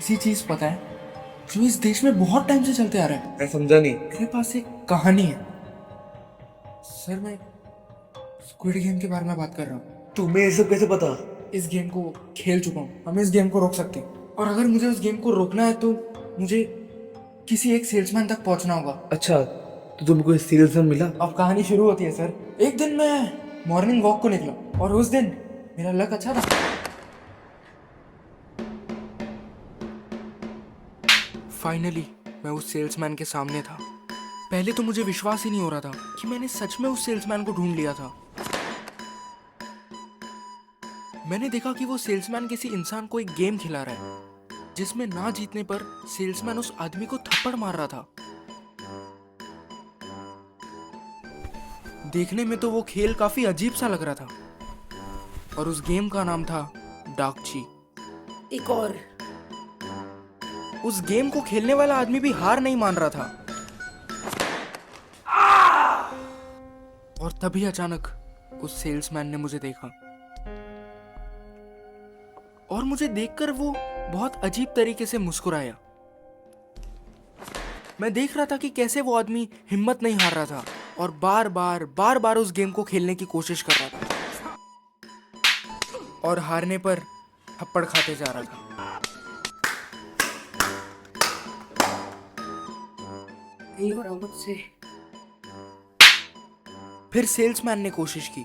ऐसी चीज पता है जो इस देश में बहुत टाइम से चलते आ रहा है। मैं समझा नहीं। मेरे पास एक कहानी है सर। मैं स्क्विड गेम के बारे में बात कर रहा हूँ। तुम्हें ये सब कैसे पता? इस गेम को खेल चुका हूँ। हम इस गेम को रोक सकते हैं, और अगर मुझे उस गेम को रोकना है तो मुझे किसी एक सेल्समैन तक पहुंचना होगा। अच्छा, तो तुमको इस सीरियल से मिला? अब कहानी शुरू होती है सर। एक दिन मैं मॉर्निंग वॉक को निकला और उस दिन मेरा लक अच्छा था। फाइनली मैं उस सेल्समैन के सामने था। पहले तो मुझे विश्वास ही नहीं हो रहा था कि मैंने सच में उस सेल्समैन को ढूंढ लिया था। मैंने देखा कि वो सेल्समैन किसी इंसान को एक गेम खिला रहा है जिसमें ना जीतने पर सेल्समैन उस आदमी को थप्पड़ मार रहा था। देखने में तो वो खेल काफी अजीब सा लग रहा था, और उस गेम का नाम था डाकची। एक और उस गेम को खेलने वाला आदमी भी हार नहीं मान रहा था। और तभी अचानक उस सेल्समैन ने मुझे देखा, और मुझे देखकर वो बहुत अजीब तरीके से मुस्कुराया। मैं देख रहा था कि कैसे वो आदमी हिम्मत नहीं हार रहा था और बार बार उस गेम को खेलने की कोशिश कर रहा था, और हारने पर थप्पड़ खाते जा रहा था। नहीं हो रहा मुझसे। फिर सेल्समैन ने कोशिश की,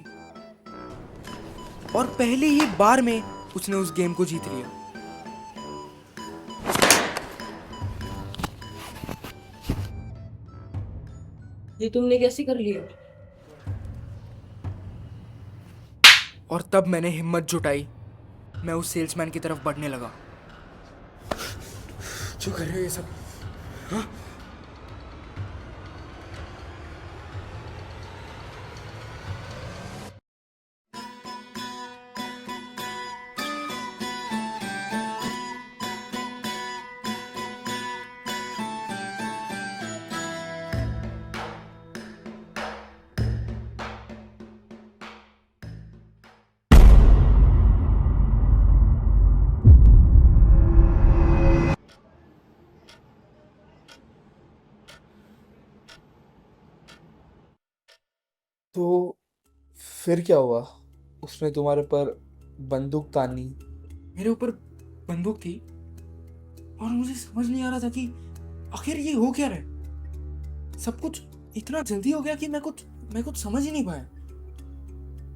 और पहली ही बार में उसने उस गेम को जीत लिया। ये तुमने कैसे कर लिया? और तब मैंने हिम्मत जुटाई। मैं उस सेल्समैन की तरफ बढ़ने लगा। जो कर रहे हो ये सब? हाँ? तो फिर क्या हुआ? उसने तुम्हारे पर बंदूक तानी। मेरे ऊपर बंदूक थी, और मुझे समझ नहीं आ रहा था कि आखिर ये हो क्या रहा है। सब कुछ इतना जल्दी हो गया कि मैं कुछ समझ ही नहीं पाया।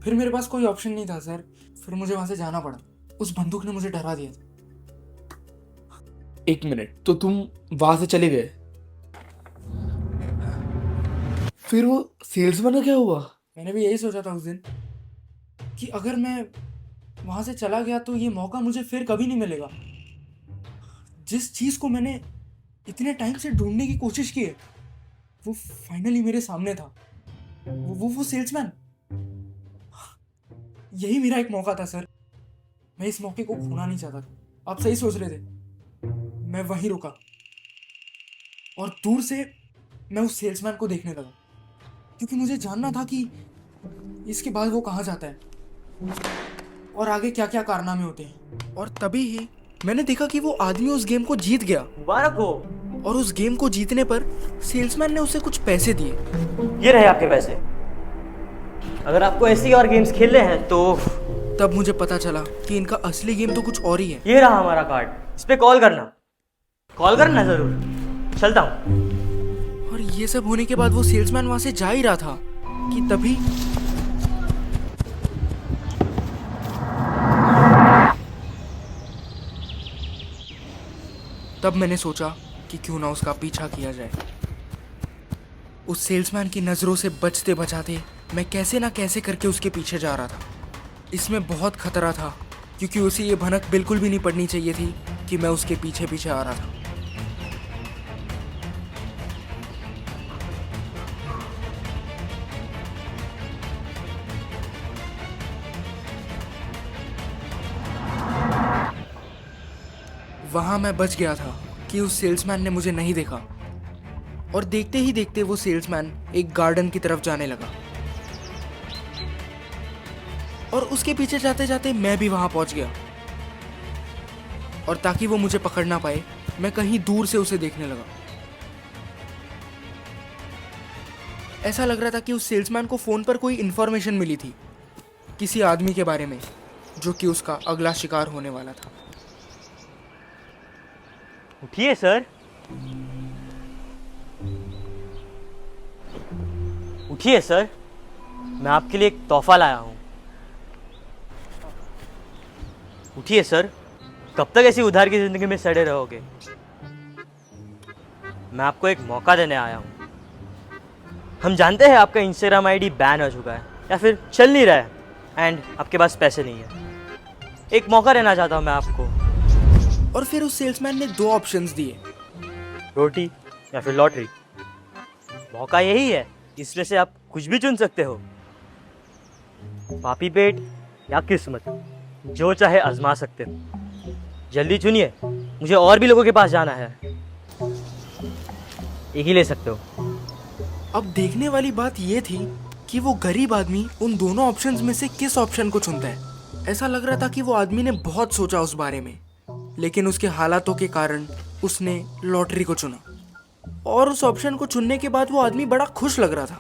फिर मेरे पास कोई ऑप्शन नहीं था सर। फिर मुझे वहां से जाना पड़ा। उस बंदूक ने मुझे डरा दिया था। एक मिनट, तो तुम वहां से चले गए? फिर वो सेल्समैन का क्या हुआ? मैंने भी यही सोचा था उस दिन कि अगर मैं वहां से चला गया तो ये मौका मुझे फिर कभी नहीं मिलेगा। जिस चीज को मैंने इतने टाइम से ढूंढने की कोशिश की है वो फाइनली मेरे सामने था। वो सेल्समैन। यही मेरा एक मौका था सर। मैं इस मौके को खोना नहीं चाहता था। आप सही सोच रहे थे। मैं वहीं रुका, और दूर से मैं उस सेल्समैन को देखने लगा, क्योंकि मुझे जानना था कि इसके बाद वो कहाँ जाता है और आगे क्या क्या कारनामे होते हैं। और तभी ही मैंने देखा कि वो आदमी उस गेम को जीत गया। मुबारक हो। और उस गेम को जीतने पर सेल्समैन ने उसे कुछ पैसे दिए। ये रहे आपके पैसे। अगर आपको ऐसी और गेम्स खेलने हैं तो तब मुझे पता चला कि इनका असली गेम तो कुछ और ही है। ये रहा हमारा कार्ड, इस पे कॉल करना जरूर। चलता हूँ। और ये सब होने के बाद वो सेल्समैन वहां से जा ही रहा था कि तभी मैंने सोचा कि क्यों ना उसका पीछा किया जाए। उस सेल्समैन की नजरों से बचते बचाते मैं कैसे ना कैसे करके उसके पीछे जा रहा था। इसमें बहुत खतरा था, क्योंकि उसे ये भनक बिल्कुल भी नहीं पड़नी चाहिए थी कि मैं उसके पीछे पीछे आ रहा था। वहां मैं बच गया था कि उस सेल्समैन ने मुझे नहीं देखा, और देखते ही देखते वो सेल्समैन एक गार्डन की तरफ जाने लगा, और उसके पीछे जाते जाते मैं भी वहां पहुंच गया। और ताकि वो मुझे पकड़ ना पाए मैं कहीं दूर से उसे देखने लगा। ऐसा लग रहा था कि उस सेल्समैन को फ़ोन पर कोई इन्फॉर्मेशन मिली थी किसी आदमी के बारे में जो कि उसका अगला शिकार होने वाला था। उठिए सर, उठिए सर, मैं आपके लिए एक तोहफा लाया हूँ। उठिए सर, कब तक ऐसी उधार की जिंदगी में सड़े रहोगे? मैं आपको एक मौका देने आया हूँ। हम जानते हैं आपका इंस्टाग्राम आईडी बैन हो चुका है या फिर चल नहीं रहा है एंड आपके पास पैसे नहीं है। एक मौका देना चाहता हूँ मैं आपको। और फिर उस सेल्समैन ने 2 ऑप्शंस दिए, रोटी या फिर लॉटरी। मौका यही है, इसमें से आप कुछ भी चुन सकते हो। पापी पेट या किस्मत, जो चाहे आजमा सकते हो। जल्दी चुनिए, मुझे और भी लोगों के पास जाना है। एक ही ले सकते हो। अब देखने वाली बात यह थी कि वो गरीब आदमी उन दोनों ऑप्शंस में से किस ऑप्शन को चुनता है। ऐसा लग रहा था कि वो आदमी ने बहुत सोचा उस बारे में, लेकिन उसके हालातों के कारण उसने लॉटरी को चुना। और उस ऑप्शन को चुनने के बाद वो आदमी बड़ा खुश लग रहा था,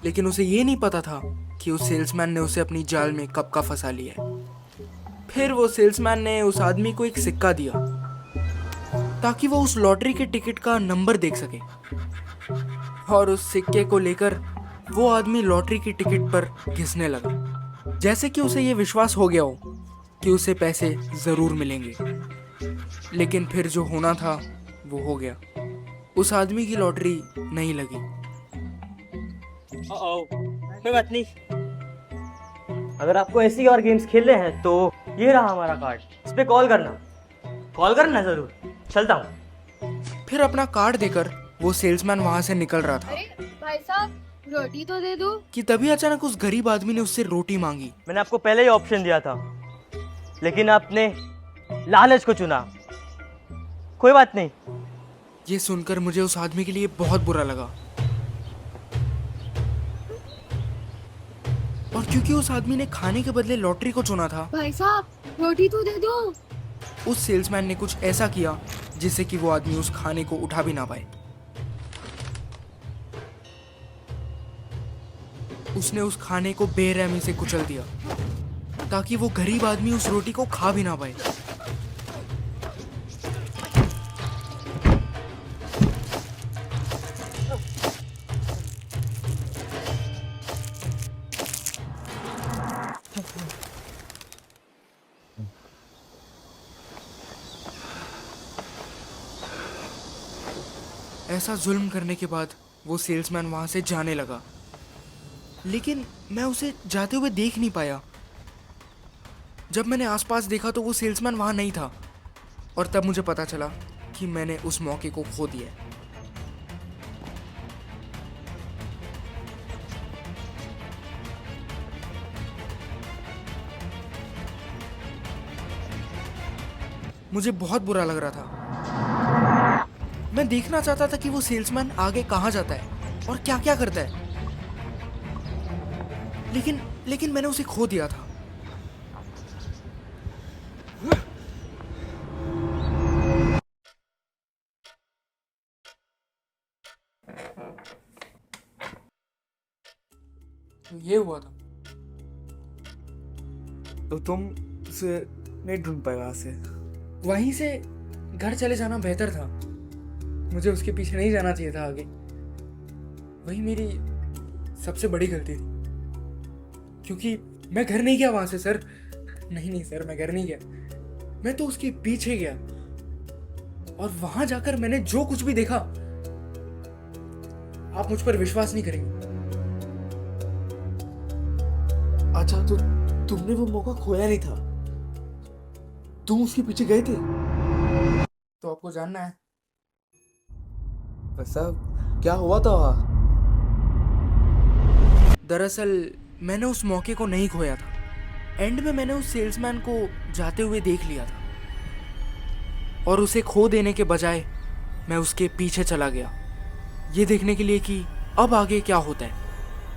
लेकिन उसे ये नहीं पता था कि उस सेल्समैन ने उसे अपनी जाल में कब का फंसा लिया है। फिर वो सेल्समैन ने उस आदमी को एक सिक्का दिया ताकि वो उस लॉटरी के टिकट का नंबर देख सके, और उस सिक्के को लेकर वो आदमी लॉटरी की टिकट पर घिसने लगा, जैसे कि उसे ये विश्वास हो गया हो कि उसे पैसे जरूर मिलेंगे। लेकिन फिर जो होना था वो हो गया। उस आदमी की लॉटरी नहीं लगी। कोई बात नहीं, अगर आपको ऐसी और गेम्स खेलने हैं तो ये रहा हमारा कार्ड, इस पे कॉल करना जरूर। चलता हूँ। फिर अपना कार्ड देकर वो सेल्समैन वहां से निकल रहा था अरे भाई साहब, रोटी तो दे दो। कि तभी अचानक उस गरीब आदमी ने उससे रोटी मांगी। मैंने आपको पहले ही ऑप्शन दिया था, लेकिन आपने लालच को चुना। कोई बात नहीं। ये सुनकर मुझे उस आदमी के लिए बहुत बुरा लगा, और क्योंकि उस आदमी ने खाने के बदले लॉटरी को चुना था, भाई साहब, रोटी तो दे दो। उस सेल्समैन ने कुछ ऐसा किया जिससे कि वो आदमी उस खाने को उठा भी ना पाए। उसने उस खाने को बेरहमी से कुचल दिया ताकि वो गरीब आदमी उस रोटी को खा भी ना पाए। ऐसा जुल्म करने के बाद वो सेल्समैन वहां से जाने लगा, लेकिन मैं उसे जाते हुए देख नहीं पाया। जब मैंने आसपास देखा तो वो सेल्समैन वहां नहीं था, और तब मुझे पता चला कि मैंने उस मौके को खो दिया है। मुझे बहुत बुरा लग रहा था। मैं देखना चाहता था कि वो सेल्समैन आगे कहाँ जाता है और क्या क्या करता है, लेकिन मैंने उसे खो दिया था। तो ये हुआ था। तो तुम उसे नहीं ढूंढ पाए वहां से? वहीं से घर चले जाना बेहतर था। मुझे उसके पीछे नहीं जाना चाहिए था आगे। वही मेरी सबसे बड़ी गलती थी, क्योंकि मैं घर नहीं गया वहां से सर। नहीं सर, मैं घर नहीं गया। मैं तो उसके पीछे गया, और वहां जाकर मैंने जो कुछ भी देखा, आप मुझ पर विश्वास नहीं करेंगे। अच्छा, तो तुमने वो मौका खोया नहीं था, तुम उसके पीछे गए थे? तो आपको जानना है? वैसा क्या हुआ था वहाँ? दरअसल मैंने उस मौके को नहीं खोया था। एंड में मैंने उस सेल्समैन को जाते हुए देख लिया था, और उसे खो देने के बजाय मैं उसके पीछे चला गया, ये देखने के लिए कि अब आगे क्या होता है।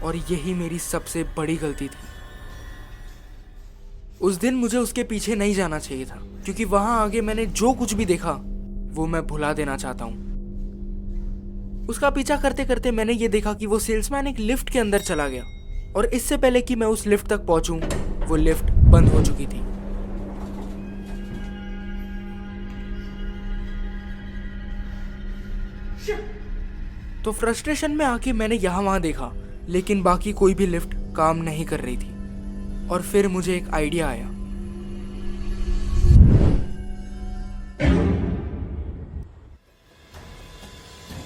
और यही मेरी सबसे बड़ी गलती थी। उस दिन मुझे उसके पीछे नहीं जाना चाहिए था, क्योंकि वहां आगे मैंने जो कुछ भी देखा वो मैं भुला देना चाहता हूँ। उसका पीछा करते करते मैंने ये देखा कि वो सेल्समैन एक लिफ्ट के अंदर चला गया, और इससे पहले कि मैं उस लिफ्ट तक पहुंचूं, वो लिफ्ट बंद हो चुकी थी। तो फ्रस्ट्रेशन में आके मैंने यहां वहां देखा, लेकिन बाकी कोई भी लिफ्ट काम नहीं कर रही थी। और फिर मुझे एक आइडिया आया।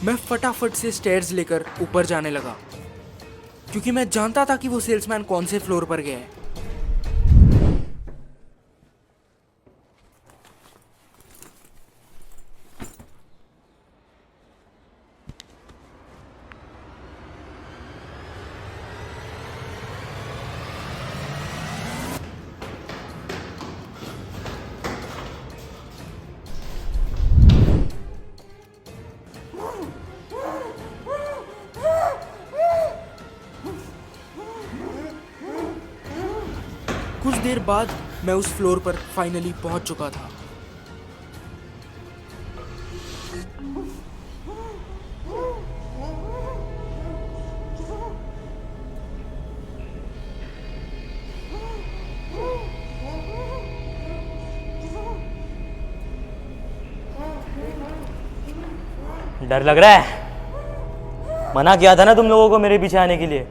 मैं फटाफट से स्टेयर्स लेकर ऊपर जाने लगा, क्योंकि मैं जानता था कि वो सेल्समैन कौन से फ्लोर पर गया है। कुछ देर बाद मैं उस फ्लोर पर फाइनली पहुंच चुका था। डर लग रहा है? मना किया था ना तुम लोगों को मेरे पीछे आने के लिए।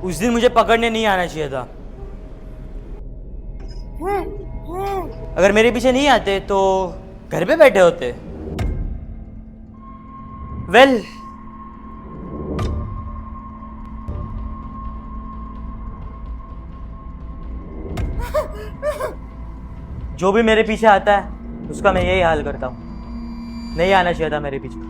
उस दिन मुझे पकड़ने नहीं आना चाहिए था। अगर मेरे पीछे नहीं आते तो घर पे बैठे होते। वेल, जो भी मेरे पीछे आता है उसका मैं यही हाल करता हूं। नहीं आना चाहिए था मेरे पीछे।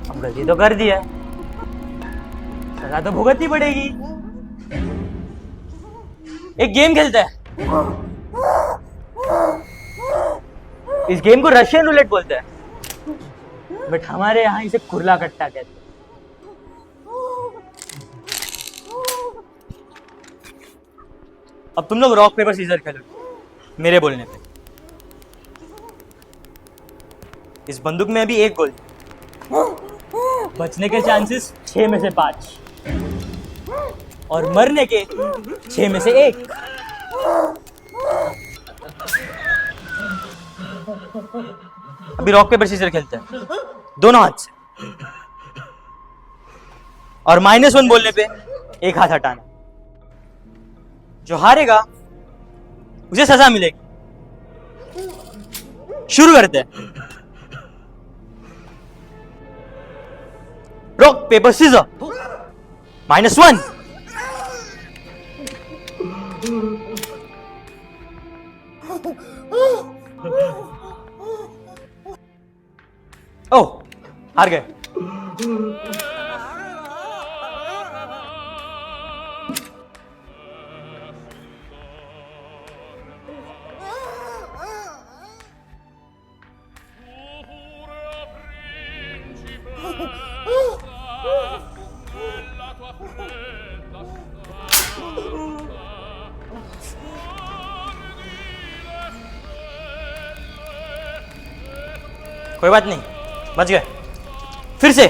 अब गलती तो कर दी है, सजा तो भुगतनी पड़ेगी। एक गेम खेलते हैं। इस गेम को रशियन रूलेट बोलते हैं, बट हमारे यहाँ इसे कुर्ला कट्टा कहते हैं। अब तुम लोग रॉक पेपर सीजर खेलो मेरे बोलने पे। इस बंदूक में अभी एक गोली, बचने के चांसेस 6 में से 5 और मरने के 6 में से 1। अभी रॉक पेपर सीजर खेलते हैं दोनों हाथ से, और -1 बोलने पे एक हाथ हटाना। जो हारेगा उसे सजा मिलेगी। शुरू करते हैं। Rock paper scissor, -1। ओह, हार गए। कोई बात नहीं, बच गए। फिर से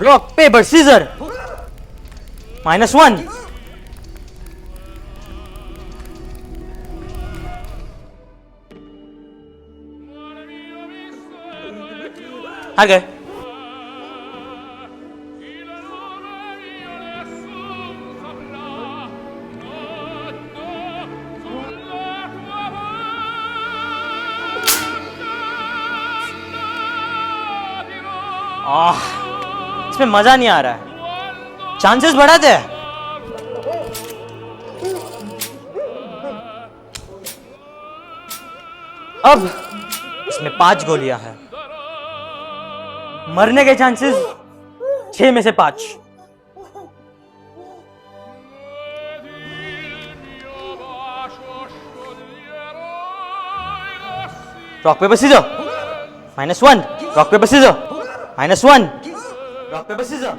रॉक पेपर सीजर, -1। हार गए। इसमें मजा नहीं आ रहा है। चांसेस बढ़ाते हैं। 1 अब इसमें 5 गोलियां हैं। मरने के चांसेस 6 में से 5। Rock paper scissor -1, rock paper scissor -1, rock paper scissor.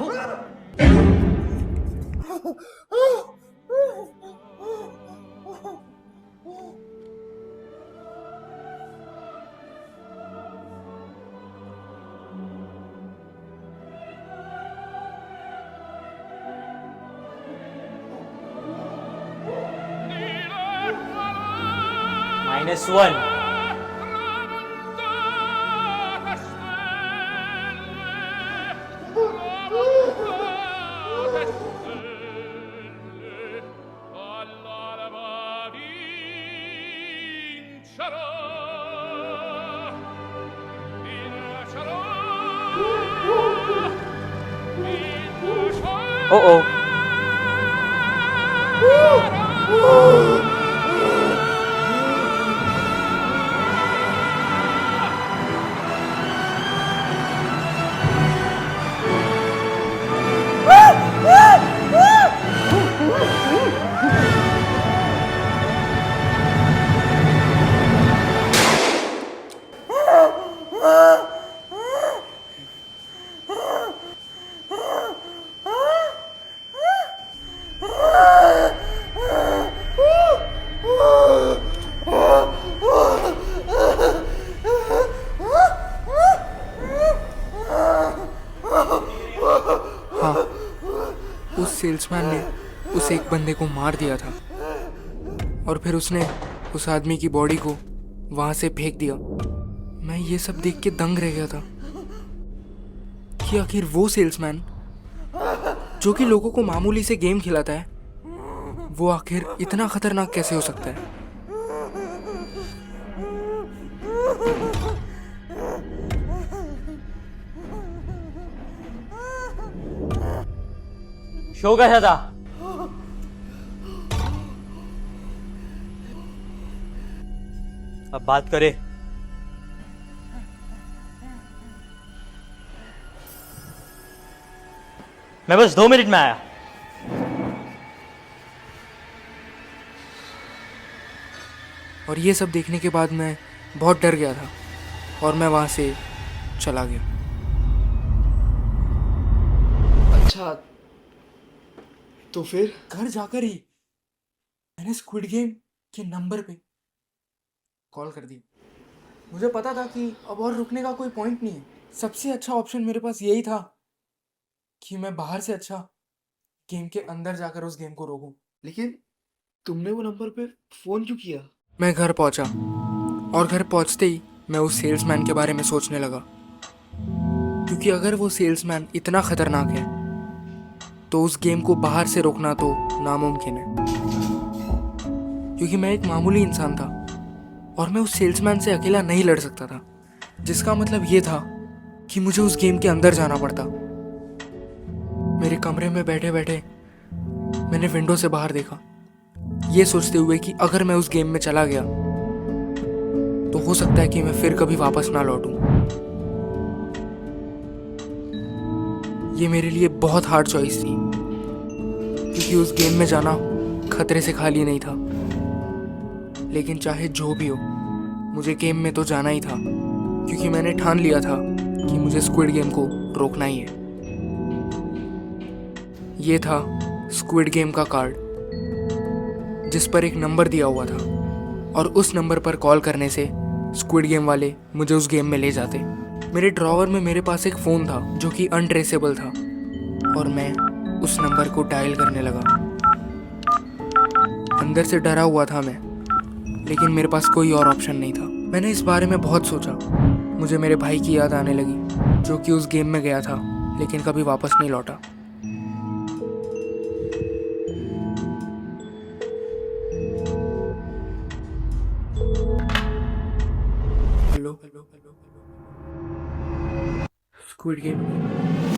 -1। ओ हाँ, उस सेल्समैन ने उस एक बंदे को मार दिया था और फिर उसने उस आदमी की बॉडी को वहां से फेंक दिया। मैं ये सब देख के दंग रह गया था कि आखिर वो सेल्समैन जो कि लोगों को मामूली से गेम खिलाता है, वो आखिर इतना खतरनाक कैसे हो सकता है। शो कैसा था? अब बात करें। मैं बस 2 मिनट में आया। और ये सब देखने के बाद मैं बहुत डर गया था और मैं वहां से चला गया। अच्छा, तो फिर? घर जाकर ही मैंने स्क्विड गेम के नंबर पे कॉल कर दी। मुझे पता था कि अब और रुकने का कोई पॉइंट नहीं है। सबसे अच्छा ऑप्शन मेरे पास यही था कि मैं बाहर से अच्छा गेम के अंदर जाकर उस गेम को रोकूं। लेकिन तुमने वो नंबर पे फोन क्यों किया? मैं घर पहुंचा और घर पहुंचते ही मैं उस सेल्समैन के बारे में सोचने लगा, क्योंकि अगर वो सेल्समैन इतना खतरनाक है तो उस गेम को बाहर से रोकना तो नामुमकिन है। क्योंकि मैं एक मामूली इंसान था और मैं उस सेल्समैन से अकेला नहीं लड़ सकता था, जिसका मतलब ये था कि मुझे उस गेम के अंदर जाना पड़ता। मेरे कमरे में बैठे बैठे मैंने विंडो से बाहर देखा, ये सोचते हुए कि अगर मैं उस गेम में चला गया तो हो सकता है कि मैं फिर कभी वापस ना लौटूं। ये मेरे लिए बहुत हार्ड चॉइस थी, क्योंकि उस गेम में जाना खतरे से खाली नहीं था। लेकिन चाहे जो भी हो, मुझे गेम में तो जाना ही था, क्योंकि मैंने ठान लिया था कि मुझे स्क्विड गेम को रोकना ही है। ये था स्क्विड गेम का कार्ड, जिस पर एक नंबर दिया हुआ था, और उस नंबर पर कॉल करने से स्क्विड गेम वाले मुझे उस गेम में ले जाते। मेरे ड्रॉवर में मेरे पास एक फ़ोन था जो कि अनट्रेसेबल था, और मैं उस नंबर को डायल करने लगा। अंदर से डरा हुआ था मैं, लेकिन मेरे पास कोई और ऑप्शन नहीं था। मैंने इस बारे में बहुत सोचा। मुझे मेरे भाई की याद आने लगी, जो कि उस गेम में गया था लेकिन कभी वापस नहीं लौटा। Hello hello hello, squid game.